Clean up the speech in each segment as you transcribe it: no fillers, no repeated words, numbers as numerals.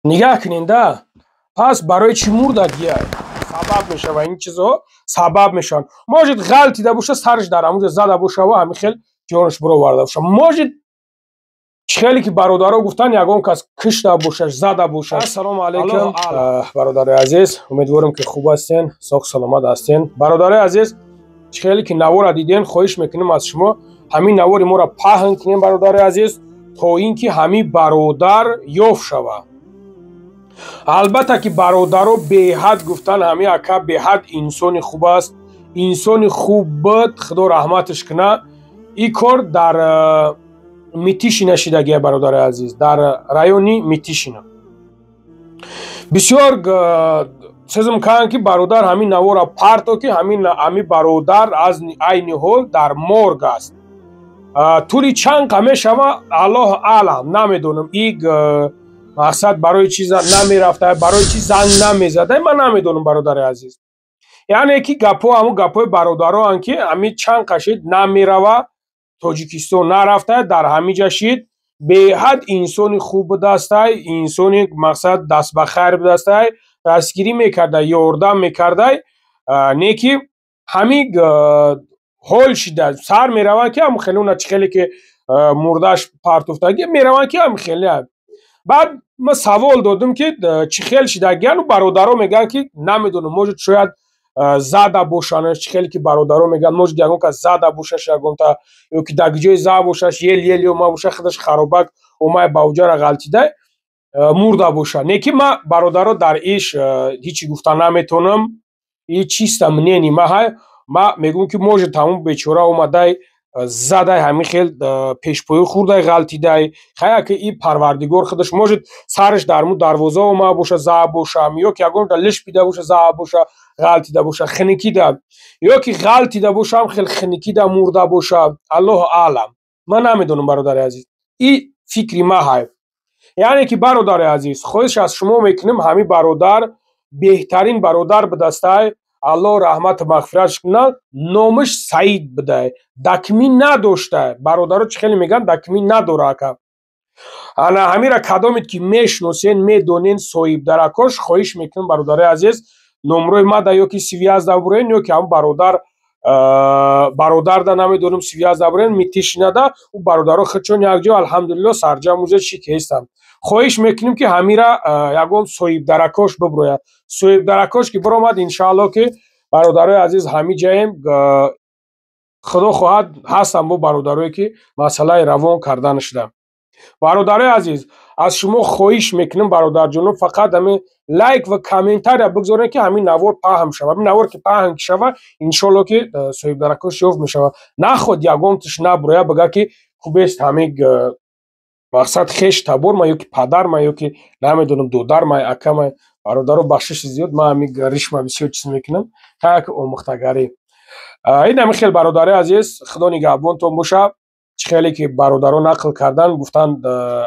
نگاه کنین دا پس برای چی مردد گیه سبب میشه و این چیزها سبب میشن موجود غلطی ده باشه سرش در همونجا زده باشه و همین خیلی جانش برو ورده باشه موجود خیلی که برادرها گفتن یگان کس کشته باشه زده باشه. السلام علیکم برادر عزیز، امیدوارم که خوب هستین، ساق سلامت هستین. برادر عزیز خیلی که نوار دیدین خواهش میکنیم از شما همین نوار ما را پهن کنین برادر عزیز تا اینکه همین برادر یافت شود. البته که برادرها به حد گفتن همین اکا به حد انسان خوب است، انسان خوب بود خدا رحمتش کنه. این کار در میتیشینه شدگی برادر عزیز، در رایونی میتیشینه بسیار چیزم کن که برادر همین نوارا پرتو که همین برادر از این حال در مرگ است. طوری چند قمه شما الله اعلم نمیدونم این مقصد برای چیز نمیرفته برای چیز زنگ نمیزده من نمیدونم برادر عزیز. یعنی که گپو همون گپوی برادرها هن که همین چند قشید نمیروه تاجیکستان نرفته در همینجا شید به حد انسان خوب دسته انسان مقصد دست بخیر دسته دستگیری میکرده یاردم میکرده نه که همین حال شده سر میروه که هم خیلی اونه خیلی که مردش پرتوفتگی میروه که هم خیلی هم. بعد من سوال دادم که چی خیلی شده گن و برادرها میگن که نمیدونم موجود شاید زده باشنش خیلی که برادرها میگن موجود یگان که زده باشش یگان تا یا که در جای زده باشش یل ما باشه خودش خرابک اومای باوجه را غلطیده مرده باشه نه که من برادرها در ایش هیچی گفتن نمیتونم این چیست منینی ما میگم که موجود تمام بیچاره اومده زده همین خیلی پیشپوی خورده غلطیده خیلی که این پروردگار خودش موجود سرش در مو دروازه اومده باشه زده باشه یا که یگان لش بیده باشه زده باشه غلطیده باشه خنکیده یا که غلطیده باشه هم خیلی خنکیده مرده باشه الله اعلم من نمیدونم برادر عزیز این فکری ما های. یعنی که برادر عزیز خواهش از شما میکنیم همین برادر بهترین برادر به دسته الله رحمت مغفرتش کنه نامش سعید بده دکمی نداشته برادرها چه خیلی میگن دکمی نداره که انا همین را کدامید که میشناسین میدونین صاحب درکاش خواهش میکنم برادر عزیز نمره ما دا یا که سیویاز دبرین یا که هم برادر دا نمیدونم سیویاز دبرین میتیشینه دا و برادرها خودشون یک جا الحمدلله سرجم موزه چی که هستن خواهش میکنیم که همین را یکم صاحب درکاش ببروید صاحب درکاش که برآمد انشاءالله که برادرای عزیز همین جایم خدا خواهد هستم با برادرایی که مسئله روان کردن شدم. برادرای عزیز از شما خواهش میکنم برادر جانم فقط همین لایک و کامنتار بگذارین که همین نوار پهن شود همین نوار که پهن شود انشالله که صاحب درکاش یافت میشود نه خود یگان تش نبروید بگه که خوب است همین مقصد خیش تبور ما یا که پدر ما یا که نمیدونم دودر ما اکا ما برادرو بخشش زیاد ما همین ریش ما بسیار چیز میکنم که اومختگری این همین خیلی برادر عزیز خدا نگهبان تو باشه. خیلی که برادرها نقل کردن گفتن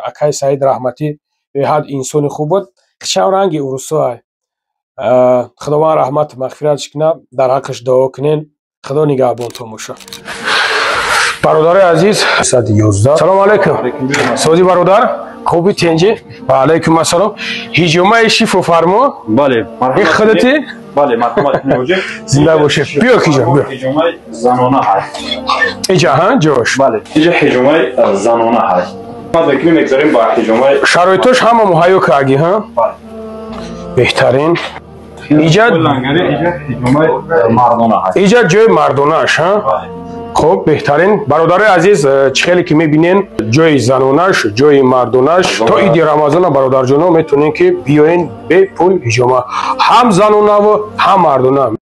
اکای سعید رحمتی به حد انسان خوب بود خشاو رنگی اروسا خدا ما رحمت مغفرتش کنه در حقش دعا کنین خدا نگهبان تو باشه. برادر عزیز 111 سلام علیکم سوزی برادر خوبی تنجی و علیکم السلام هجومه شیف و فرما بله این خودتی بله مرحمت میوجه زنده باشه بیا کی جان بیا هجومه زنانه هست اینجا ها جوش بله اینجا هجومه زنانه هست ما فکر می‌کنیم با هجومه شرایطش همه مهیا کردی ها بله بهترین اینجا هجومه مردانه هست اینجا جای مردانه‌اش ها بله خب بهترین برادر عزیز خیلی که میبینین جای زنانش جای مردانش تا عید رمضان برادر جانو میتونین که بیاین به پول هجومه هم زنانه و هم مردانه